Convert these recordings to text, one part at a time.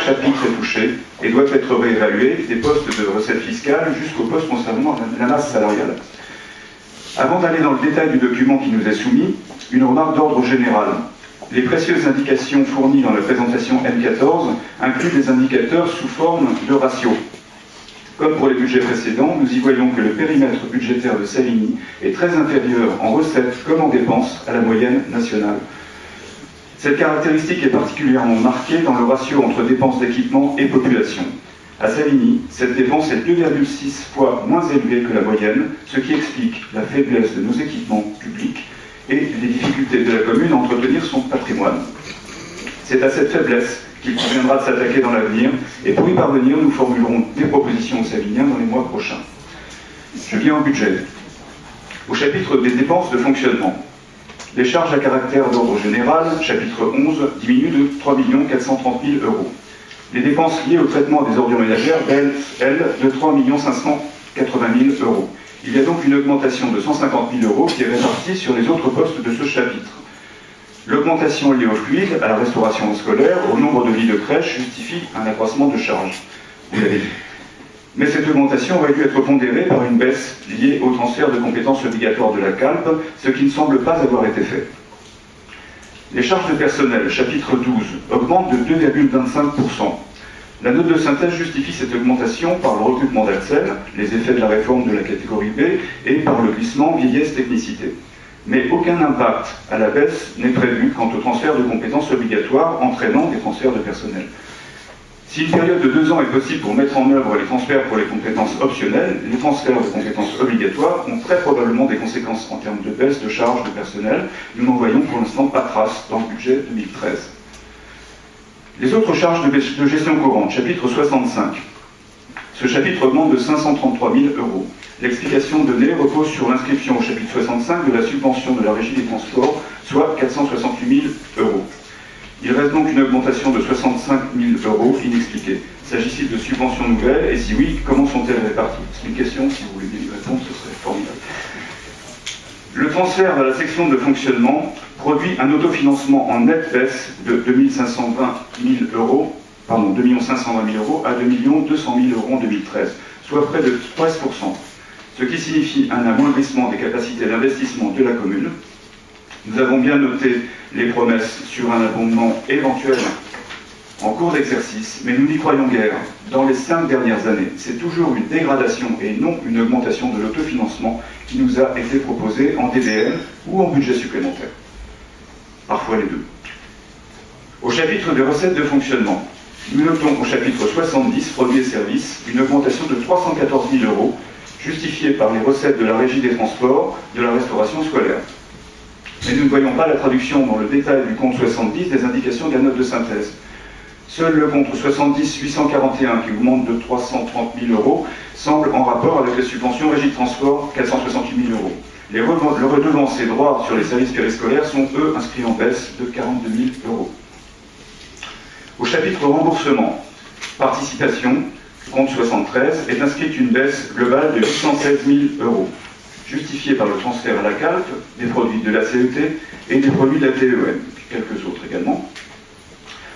chapitre est touché et doit être réévalué, des postes de recettes fiscales jusqu'aux postes concernant la masse salariale. Avant d'aller dans le détail du document qui nous est soumis, une remarque d'ordre général. Les précieuses indications fournies dans la présentation M14 incluent des indicateurs sous forme de ratios. Comme pour les budgets précédents, nous y voyons que le périmètre budgétaire de Savigny est très inférieur en recettes comme en dépenses à la moyenne nationale. Cette caractéristique est particulièrement marquée dans le ratio entre dépenses d'équipement et population. À Savigny, cette dépense est 2,6 fois moins élevée que la moyenne, ce qui explique la faiblesse de nos équipements publics et les difficultés de la commune à entretenir son patrimoine. C'est à cette faiblesse qu'il conviendra de s'attaquer dans l'avenir, et pour y parvenir, nous formulerons des propositions aux Savigniens dans les mois prochains. Je viens au budget. Au chapitre des dépenses de fonctionnement, les charges à caractère d'ordre général, chapitre 11, diminuent de 3 430 000 €. Les dépenses liées au traitement des ordures ménagères baissent, elles, de 3 580 000 €. Il y a donc une augmentation de 150 000 € qui est répartie sur les autres postes de ce chapitre. L'augmentation liée au fluide, à la restauration scolaire, au nombre de lits de crèche justifie un accroissement de charges. Vous l'avez dit. Mais cette augmentation aurait dû être pondérée par une baisse liée au transfert de compétences obligatoires de la CALP, ce qui ne semble pas avoir été fait. Les charges de personnel, chapitre 12, augmentent de 2,25%. La note de synthèse justifie cette augmentation par le recrutement d'Axel, les effets de la réforme de la catégorie B, et par le glissement vieillesse-technicité. Mais aucun impact à la baisse n'est prévu quant au transfert de compétences obligatoires entraînant des transferts de personnel. Si une période de 2 ans est possible pour mettre en œuvre les transferts pour les compétences optionnelles, les transferts de compétences obligatoires ont très probablement des conséquences en termes de baisse de charges de personnel. Nous n'en voyons pour l'instant pas trace dans le budget 2013. Les autres charges de gestion courante, chapitre 65. Ce chapitre augmente de 533 000 €. L'explication donnée repose sur l'inscription au chapitre 65 de la subvention de la Régie des transports, soit 468 000 €. Il reste donc une augmentation de 65 000 € inexpliquée. S'agit-il de subventions nouvelles? Et si oui, comment sont-elles réparties? C'est une question, si vous voulez bien y répondre, ce serait formidable. Le transfert à la section de fonctionnement produit un autofinancement en nette baisse de 2 520 000 € à 2 200 000 € en 2013, soit près de 13%, ce qui signifie un amoindrissement des capacités d'investissement de la commune. Nous avons bien noté les promesses sur un abondement éventuel en cours d'exercice, mais nous n'y croyons guère. Dans les 5 dernières années, c'est toujours une dégradation et non une augmentation de l'autofinancement qui nous a été proposée en DDM ou en budget supplémentaire. Parfois les deux. Au chapitre des recettes de fonctionnement, nous notons au chapitre 70, produits et services, une augmentation de 314 000 €, justifiée par les recettes de la Régie des transports, de la restauration scolaire. Mais nous ne voyons pas la traduction dans le détail du compte 70 des indications de la note de synthèse. Seul le compte 70 841, qui augmente de 330 000 €, semble en rapport avec les subventions Régie de transport, 468 000 €. Les redevances et droits sur les services périscolaires sont, eux, inscrits en baisse de 42 000 €. Au chapitre remboursement, participation, compte 73, est inscrite une baisse globale de 816 000 €, justifiée par le transfert à la CALP des produits de la CET et des produits de la TEM, quelques autres également.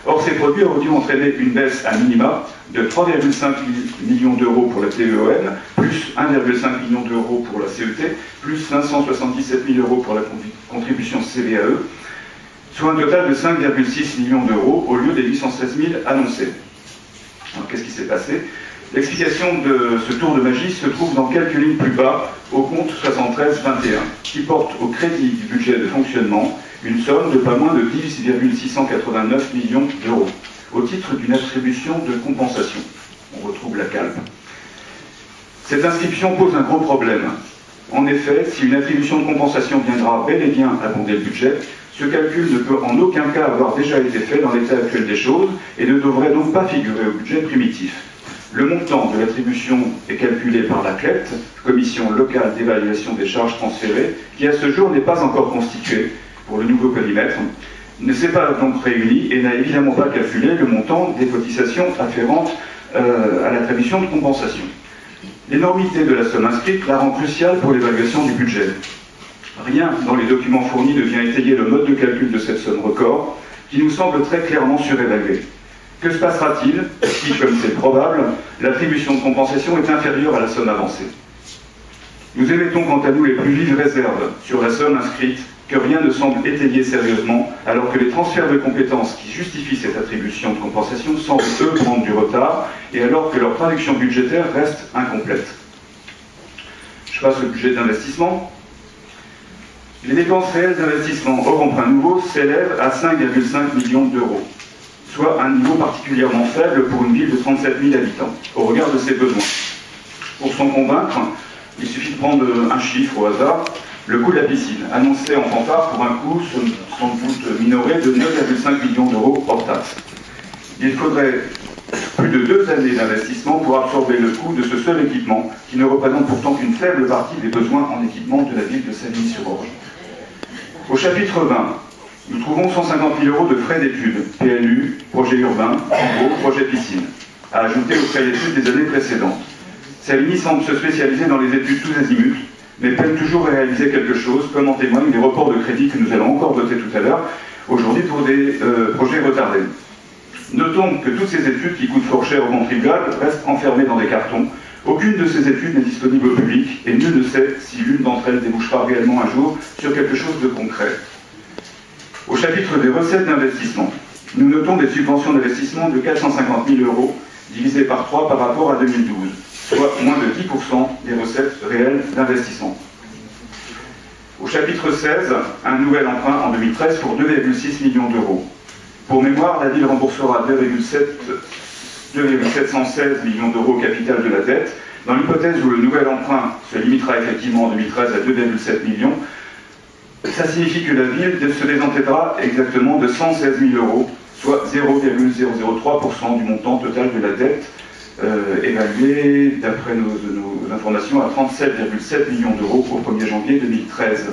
Or, ces produits auraient dû entraîner une baisse à minima de 3,5 millions € pour la TEM, plus 1,5 million € pour la CET, plus 577 000 € pour la contribution CVAE, soit un total de 5,6 millions € au lieu des 816 000 annoncés. Alors, qu'est-ce qui s'est passé? L'explication de ce tour de magie se trouve dans quelques lignes plus bas, au compte 73-21, qui porte au crédit du budget de fonctionnement une somme de pas moins de 10,689 millions €, au titre d'une attribution de compensation. On retrouve la CALP. Cette inscription pose un gros problème. En effet, si une attribution de compensation viendra bel et bien abonder le budget, ce calcul ne peut en aucun cas avoir déjà été fait dans l'état actuel des choses et ne devrait donc pas figurer au budget primitif. Le montant de l'attribution est calculé par la CLET, Commission locale d'évaluation des charges transférées, qui à ce jour n'est pas encore constituée pour le nouveau périmètre, ne s'est pas donc réunie et n'a évidemment pas calculé le montant des cotisations afférentes à l'attribution de compensation. L'énormité de la somme inscrite la rend cruciale pour l'évaluation du budget. Rien dans les documents fournis ne vient étayer le mode de calcul de cette somme record, qui nous semble très clairement surévaluée. Que se passera-t-il si, comme c'est probable, l'attribution de compensation est inférieure à la somme avancée? Nous émettons quant à nous les plus vives réserves sur la somme inscrite, que rien ne semble étayer sérieusement, alors que les transferts de compétences qui justifient cette attribution de compensation semblent, eux, prendre du retard, et alors que leur traduction budgétaire reste incomplète. Je passe au budget d'investissement. Les dépenses réelles d'investissement hors emprunt nouveau s'élèvent à 5,5 millions d'euros, soit un niveau particulièrement faible pour une ville de 37 000 habitants, au regard de ses besoins. Pour s'en convaincre, il suffit de prendre un chiffre au hasard, le coût de la piscine, annoncé en fanfare pour un coût sans doute minoré de 9,5 millions d'euros hors taxe. Il faudrait plus de 2 années d'investissement pour absorber le coût de ce seul équipement, qui ne représente pourtant qu'une faible partie des besoins en équipement de la ville de Savigny-sur-Orge. Au chapitre 20, nous trouvons 150 000 euros de frais d'études, PLU, projet urbain, en gros, projet piscine, à ajouter aux frais d'études des années précédentes. Savigny semble se spécialiser dans les études tous azimuts, mais peine toujours à réaliser quelque chose, comme en témoignent les reports de crédit que nous allons encore voter tout à l'heure, aujourd'hui pour des projets retardés. Notons que toutes ces études qui coûtent fort cher aux contribuables restent enfermées dans des cartons. Aucune de ces études n'est disponible au public et nul ne sait si l'une d'entre elles débouchera réellement un jour sur quelque chose de concret. Au chapitre des recettes d'investissement, nous notons des subventions d'investissement de 450 000 euros, divisées par 3 par rapport à 2012, soit moins de 10% des recettes réelles d'investissement. Au chapitre 16, un nouvel emprunt en 2013 pour 2,6 millions d'euros. Pour mémoire, la ville remboursera 2,716 millions d'euros au capital de la dette. Dans l'hypothèse où le nouvel emprunt se limitera effectivement en 2013 à 2,7 millions, ça signifie que la ville se désendettera exactement de 116 000 euros, soit 0,003% du montant total de la dette, évalué, d'après nos informations, à 37,7 millions d'euros au 1er janvier 2013.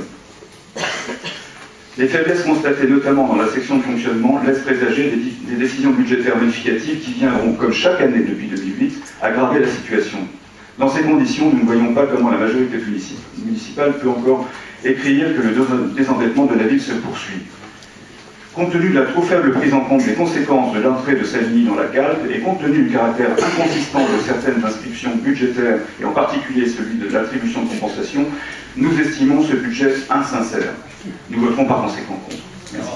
Les faiblesses constatées notamment dans la section de fonctionnement laissent présager des décisions budgétaires modificatives qui viendront, comme chaque année depuis 2008, aggraver la situation. Dans ces conditions, nous ne voyons pas comment la majorité municipale peut encore écrire que le désendettement de la ville se poursuit. Compte tenu de la trop faible prise en compte des conséquences de l'entrée de Savigny dans la CALP et compte tenu du caractère inconsistant de certaines inscriptions budgétaires, et en particulier celui de l'attribution de compensation, nous estimons ce budget insincère. Nous voterons par conséquent contre. Merci.